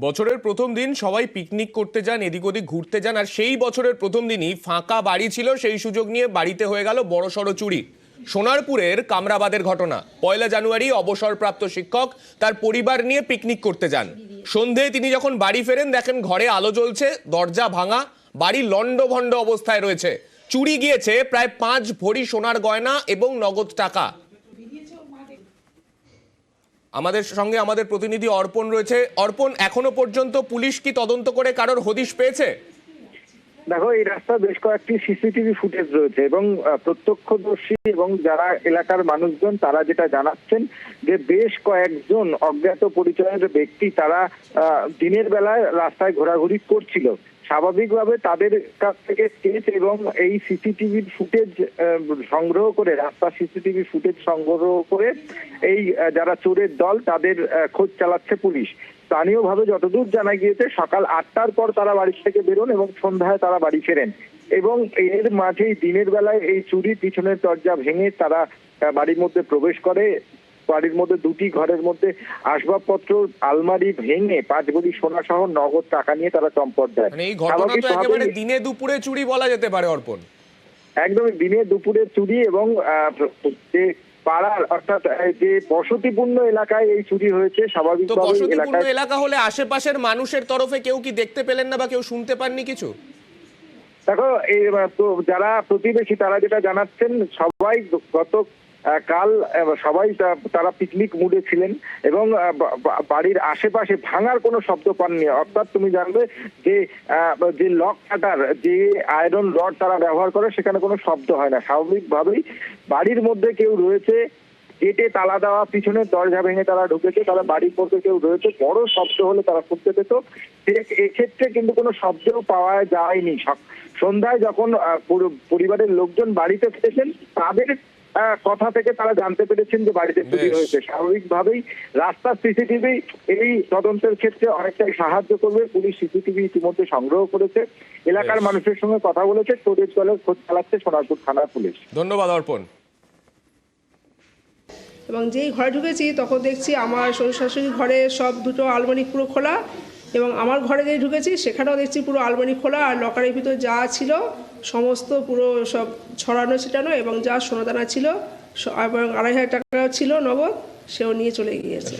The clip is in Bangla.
বছরের প্রথম দিন সবাই পিকনিক করতে যান, এদিক ওদিক ঘুরতে যান, আর সেই বছরের প্রথম দিনই ফাঁকা বাড়ি ছিল, সেই সুযোগ নিয়ে বাড়িতে হয়ে গেল বড়সড় চুরি। সোনারপুরের কামরাবাদের ঘটনা। ১ জানুয়ারি অবসরপ্রাপ্ত শিক্ষক তার পরিবার নিয়ে পিকনিক করতে যান। সন্ধেয় তিনি যখন বাড়ি ফেরেন দেখেন ঘরে আলো জ্বলছে, দরজা ভাঙা, বাড়ি লণ্ডভণ্ড অবস্থায় রয়েছে। চুরি গিয়েছে প্রায় ৫ ভরি সোনার গয়না এবং নগদ টাকা। আমাদের সঙ্গে আমাদের প্রতিনিধি অর্পণ রয়েছে। অর্পণ, এখনো পর্যন্ত পুলিশ কি তদন্ত করে কারোর হদিশ পেয়েছে? দেখো, এই রাস্তায় বেশ কয়েকটি সিসিটিভি ফুটেজ রয়েছে এবং প্রত্যক্ষদর্শী এবং যারা এলাকার মানুষজন তারা যেটা জানাচ্ছেন যে বেশ কয়েকজন অজ্ঞাত পরিচয়ের ব্যক্তি তারা দিনের বেলায় রাস্তায় ঘোরাঘুরি করছিল। স্বাভাবিকভাবে তাদের কাছ থেকে স্কেচ এবং এই সিসিটিভির ফুটেজ সংগ্রহ করে, রাস্তা সিসিটিভি ফুটেজ সংগ্রহ করে এই যারা চোরের দল তাদের খোঁজ চালাচ্ছে পুলিশ। স্থানীয়ভাবে যতদূর জানা গিয়েছে সকাল ৮টার পর তারা বাড়ি থেকে বেরোন এবং সন্ধ্যায় তারা বাড়ি ফেরেন এবং এর মাঝেই দিনের বেলায় এই চুরি পিছনের দরজা ভেঙে তারা বাড়ির মধ্যে প্রবেশ করে। বাড়ির মধ্যে দুটি ঘরের মধ্যে আসবাবপত্র আলমারি ভেঙে ৫ ভরি সোনা সহ নগদ টাকা নিয়ে তারা চম্পট দেয়। এই ঘটনা তো একেবারে দিনে দুপুরে চুরি বলা যেতে পারে অর্পণ। একদমই দিনে দুপুরে চুরি এবং যে পাড়ার অর্থাৎ যে বসতিপূর্ণ এলাকায় এই চুরি হয়েছে। স্বাভাবিকভাবে বসতিপূর্ণ এলাকা হলে আশেপাশের মানুষের তরফে কেউ কি দেখতে পেলেন না বা কেউ শুনতে পাননি কিছু? দেখো, এই তো যারা প্রতিবেশী তারা যেটা জানাচ্ছেন, সবাই গত কাল সবাই তারা পিকনিক মুডে ছিলেন এবং বাড়ির আশেপাশে ভাঙার কোনো শব্দ পাননি। অর্থাৎ তুমি জানবে যে লক কাটার, যে আয়রন রড তারা ব্যবহার করে সেখানে কোনো শব্দ হয় না। স্বাভাবিকভাবেই বাড়ির মধ্যে কেউ রয়েছে, গেটে তালা দেওয়া, পিছনের দরজা ভেঙে তারা ঢুকেছে, তারা বাড়ির মধ্যে কেউ রয়েছে, বড় শব্দ হলে তারা শুনতে পেত। এক্ষেত্রে কিন্তু কোনো শব্দও পাওয়া যায়নি। সন্ধ্যায় যখন পরিবারের লোকজন বাড়িতে ফিরেছেন তাদের কথা থেকে তারা জানতে পেরেছেন যে বাড়িতে চুরি হয়েছে। স্বাভাবিকভাবেই রাস্তার সিসিটিভি এই তদন্তের ক্ষেত্রে অনেকটাই সাহায্য করবে। পুলিশ সিসিটিভি ইতিমধ্যে সংগ্রহ করেছে, এলাকার মানুষের সঙ্গে কথা বলেছে, চোরের দলের খোঁজ চালাচ্ছে সোনারপুর থানার পুলিশ। ধন্যবাদ অর্পণ। এবং যেই ঘরে ঢুকেছি তখন দেখছি আমার শ্বশুর শাশুড়ির ঘরে সব দুটো আলমারি পুরো খোলা, এবং আমার ঘরে যেই ঢুকেছি সেখানেও দেখছি পুরো আলমারি খোলা, আর লকারের ভিতর যা ছিল সমস্ত পুরো সব ছড়ানো ছিটানো, এবং যা সোনাদানা ছিল এবং ২৫০০ টাকা ছিল নগদ, সেও নিয়ে চলে গিয়েছে।